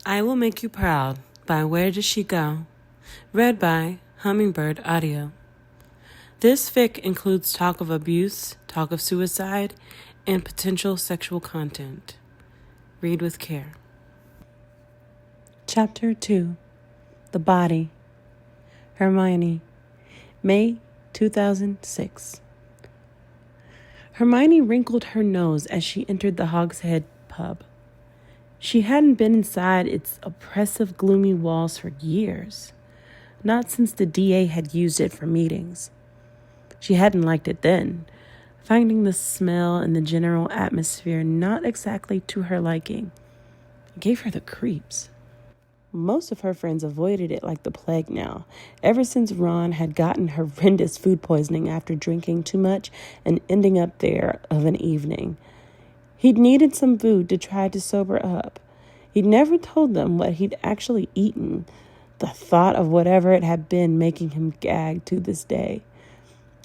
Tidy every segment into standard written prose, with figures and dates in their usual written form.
I Will Make You Proud by Wheredoesshego, read by Hummingbird Audio. This fic includes talk of abuse, talk of suicide, and potential sexual content. Read with care. Chapter 2. The Body. Hermione. May 2006. Hermione wrinkled her nose as she entered the Hogshead pub. She hadn't been inside its oppressive, gloomy walls for years. Not since the DA had used it for meetings. She hadn't liked it then, finding the smell and the general atmosphere not exactly to her liking. It gave her the creeps. Most of her friends avoided it like the plague now, ever since Ron had gotten horrendous food poisoning after drinking too much and ending up there of an evening. He'd needed some food to try to sober up. He'd never told them what he'd actually eaten, the thought of whatever it had been making him gag to this day.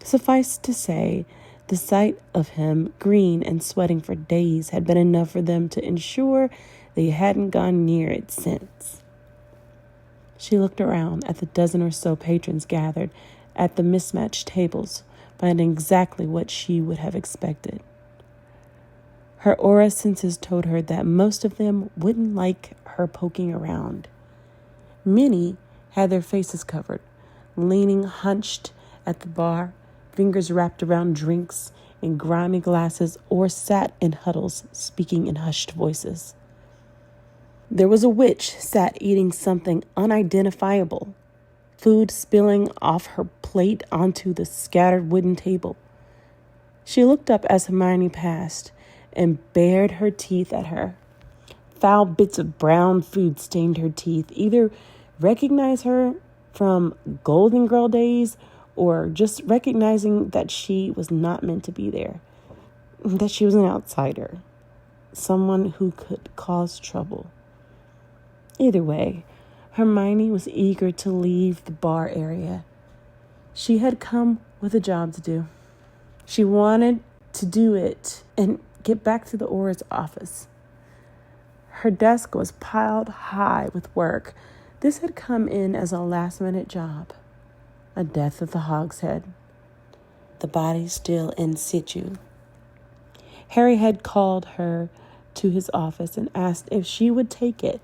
Suffice to say, the sight of him, green and sweating for days, had been enough for them to ensure they hadn't gone near it since. She looked around at the dozen or so patrons gathered at the mismatched tables, finding exactly what she would have expected. Her aura senses told her that most of them wouldn't like her poking around. Many had their faces covered, leaning hunched at the bar, fingers wrapped around drinks in grimy glasses, or sat in huddles speaking in hushed voices. There was a witch sat eating something unidentifiable, food spilling off her plate onto the scattered wooden table. She looked up as Hermione passed and bared her teeth at her. Foul bits of brown food stained her teeth. Either recognize her from Golden Girl days or just recognizing that she was not meant to be there, that she was an outsider, someone who could cause trouble. Either way, Hermione was eager to leave the bar area. She had come with a job to do. She wanted to do it and get back to the Aura's office. Her desk was piled high with work. This had come in as a last-minute job. A death of the Hogshead. The body still in situ. Harry had called her to his office and asked if she would take it.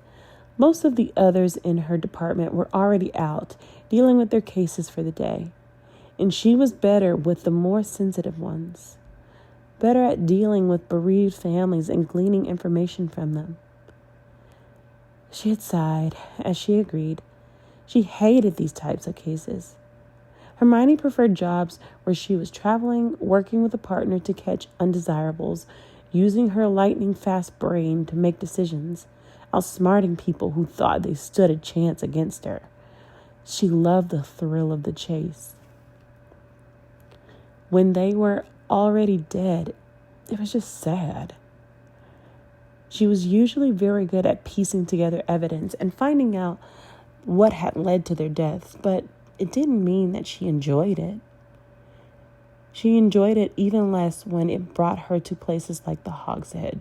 Most of the others in her department were already out, dealing with their cases for the day. And she was better with the more sensitive ones. Better at dealing with bereaved families and gleaning information from them. She had sighed as she agreed. She hated these types of cases. Hermione preferred jobs where she was traveling, working with a partner to catch undesirables, using her lightning-fast brain to make decisions, outsmarting people who thought they stood a chance against her. She loved the thrill of the chase. When they were already dead, it was just sad. She was usually very good at piecing together evidence and finding out what had led to their deaths, but it didn't mean that she enjoyed it. She enjoyed it even less when it brought her to places like the Hogshead.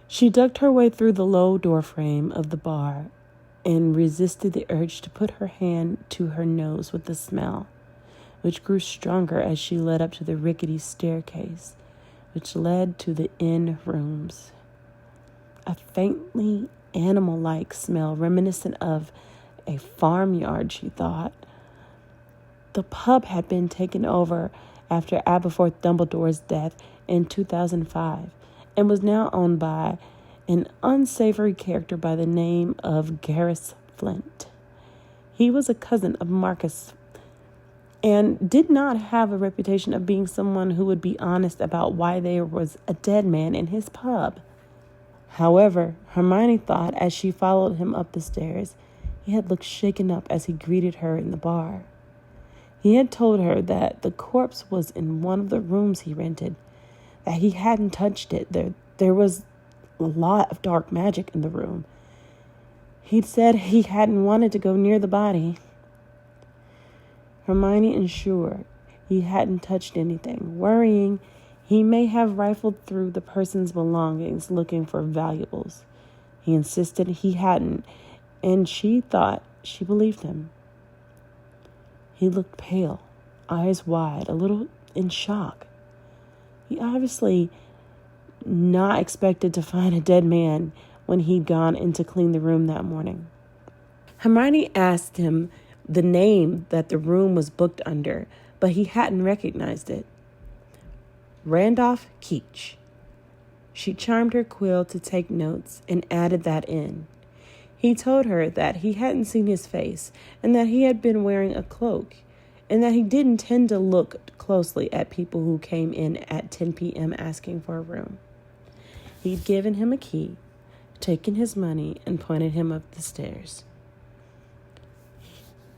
She ducked her way through the low doorframe of the bar and resisted the urge to put her hand to her nose with the smell, which grew stronger as she led up to the rickety staircase, which led to the inn rooms. A faintly animal-like smell reminiscent of a farmyard, she thought. The pub had been taken over after Aberforth Dumbledore's death in 2005 and was now owned by an unsavory character by the name of Garrus Flint. He was a cousin of Marcus and did not have a reputation of being someone who would be honest about why there was a dead man in his pub. However, Hermione thought as she followed him up the stairs, he had looked shaken up as he greeted her in the bar. He had told her that the corpse was in one of the rooms he rented, that he hadn't touched it. There was a lot of dark magic in the room. He'd said he hadn't wanted to go near the body. Hermione ensured he hadn't touched anything, worrying he may have rifled through the person's belongings looking for valuables. He insisted he hadn't, and she thought she believed him. He looked pale, eyes wide, a little in shock. He obviously not expected to find a dead man when he'd gone in to clean the room that morning. Hermione asked him the name that the room was booked under, but he hadn't recognized it. Randolph Keach. She charmed her quill to take notes and added that in. He told her that he hadn't seen his face and that he had been wearing a cloak and that he didn't tend to look closely at people who came in at 10 p.m. asking for a room. He'd given him a key, taken his money, and pointed him up the stairs.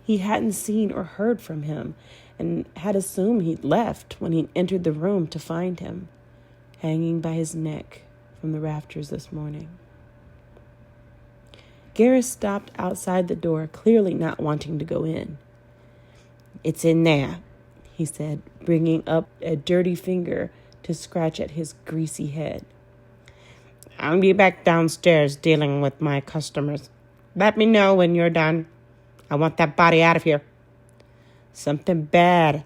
He hadn't seen or heard from him and had assumed he'd left when he entered the room to find him, hanging by his neck from the rafters this morning. Garrus stopped outside the door, clearly not wanting to go in. "It's in there," he said, bringing up a dirty finger to scratch at his greasy head. "I'll be back downstairs dealing with my customers. Let me know when you're done. I want that body out of here. Something bad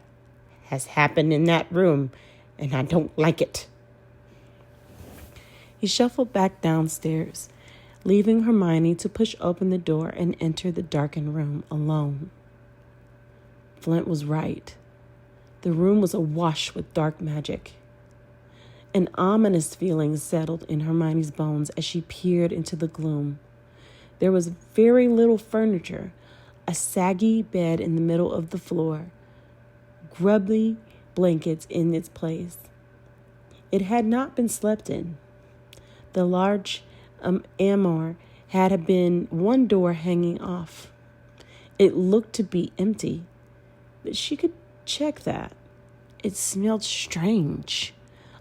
has happened in that room, and I don't like it." He shuffled back downstairs, leaving Hermione to push open the door and enter the darkened room alone. Flint was right. The room was awash with dark magic. An ominous feeling settled in Hermione's bones as she peered into the gloom. There was very little furniture, a saggy bed in the middle of the floor, grubby blankets in its place. It had not been slept in. The large armoire had been one door hanging off. It looked to be empty, but she could check that. It smelled strange,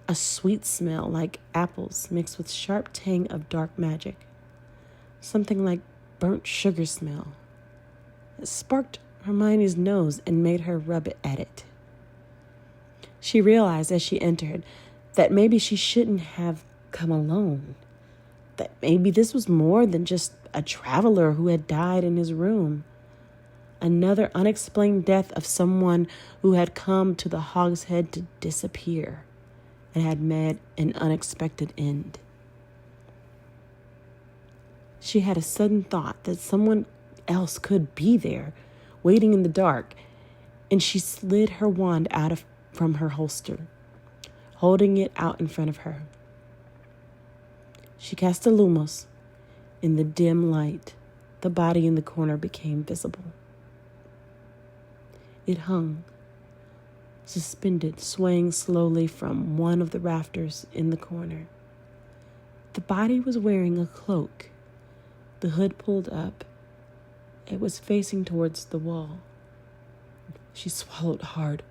a sweet smell like apples mixed with sharp tang of dark magic, something like burnt sugar smell. It sparked Hermione's nose and made her rub it at it. She realized as she entered that maybe she shouldn't have come alone, that maybe this was more than just a traveler who had died in his room, another unexplained death of someone who had come to the Hogshead to disappear and had met an unexpected end. She had a sudden thought that someone else could be there, waiting in the dark, and she slid her wand from her holster, holding it out in front of her. She cast a lumos. In the dim light, the body in the corner became visible. It hung, suspended, swaying slowly from one of the rafters in the corner. The body was wearing a cloak, the hood pulled up. It was facing towards the wall. She swallowed hard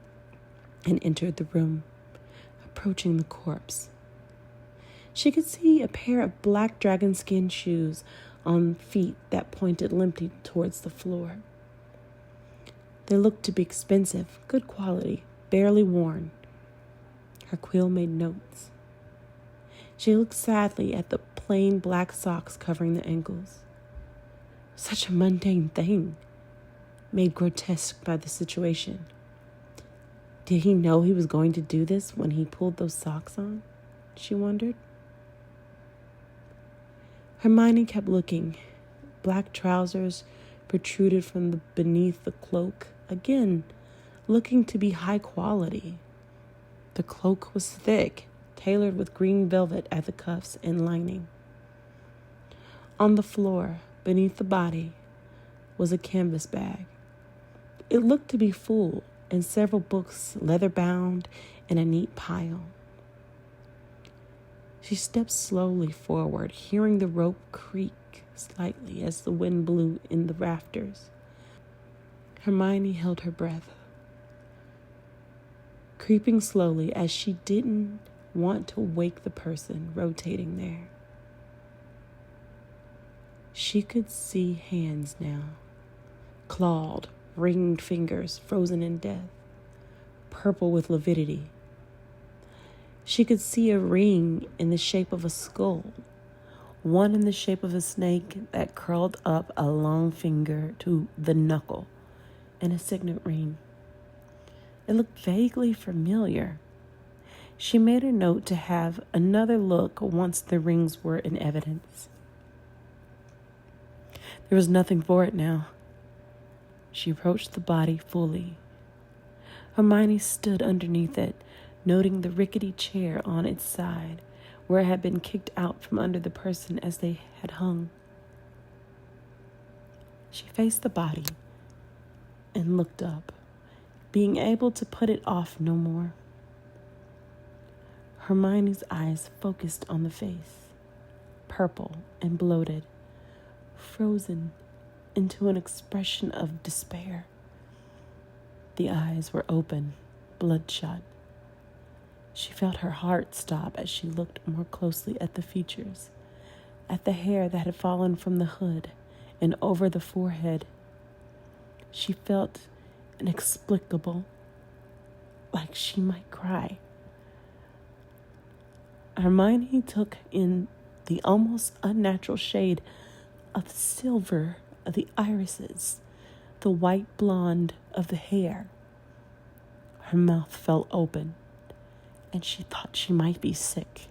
and entered the room, approaching the corpse. She could see a pair of black dragon-skin shoes on feet that pointed limply towards the floor. They looked to be expensive, good quality, barely worn. Her quill made notes. She looked sadly at the plain black socks covering the ankles. Such a mundane thing, made grotesque by the situation. Did he know he was going to do this when he pulled those socks on? She wondered. Hermione kept looking. Black trousers protruded from beneath the cloak, again, looking to be high quality. The cloak was thick, tailored with green velvet at the cuffs and lining. On the floor, beneath the body, was a canvas bag. It looked to be full, and several books, leather-bound, in a neat pile. She stepped slowly forward, hearing the rope creak slightly as the wind blew in the rafters. Hermione held her breath, creeping slowly as she didn't want to wake the person rotating there. She could see hands now, clawed, ringed fingers frozen in death, purple with lividity. She could see a ring in the shape of a skull, one in the shape of a snake that curled up a long finger to the knuckle, and a signet ring. It looked vaguely familiar. She made a note to have another look once the rings were in evidence. There was nothing for it now. She approached the body fully. Hermione stood underneath it, noting the rickety chair on its side, where it had been kicked out from under the person as they had hung. She faced the body and looked up, being able to put it off no more. Hermione's eyes focused on the face, purple and bloated, frozen into an expression of despair. The eyes were open, bloodshot. She felt her heart stop as she looked more closely at the features, at the hair that had fallen from the hood and over the forehead. She felt inexplicable, like she might cry. Hermione took in the almost unnatural shade of silver of the irises, the white blonde of the hair. Her mouth fell open, and she thought she might be sick.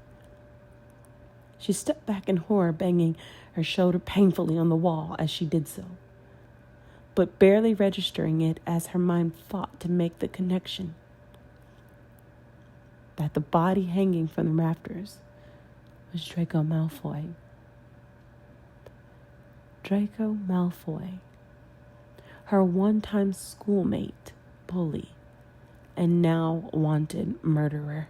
She stepped back in horror, banging her shoulder painfully on the wall as she did so, but barely registering it as her mind fought to make the connection that the body hanging from the rafters was Draco Malfoy. Draco Malfoy, her one-time schoolmate, bully, and now wanted murderer.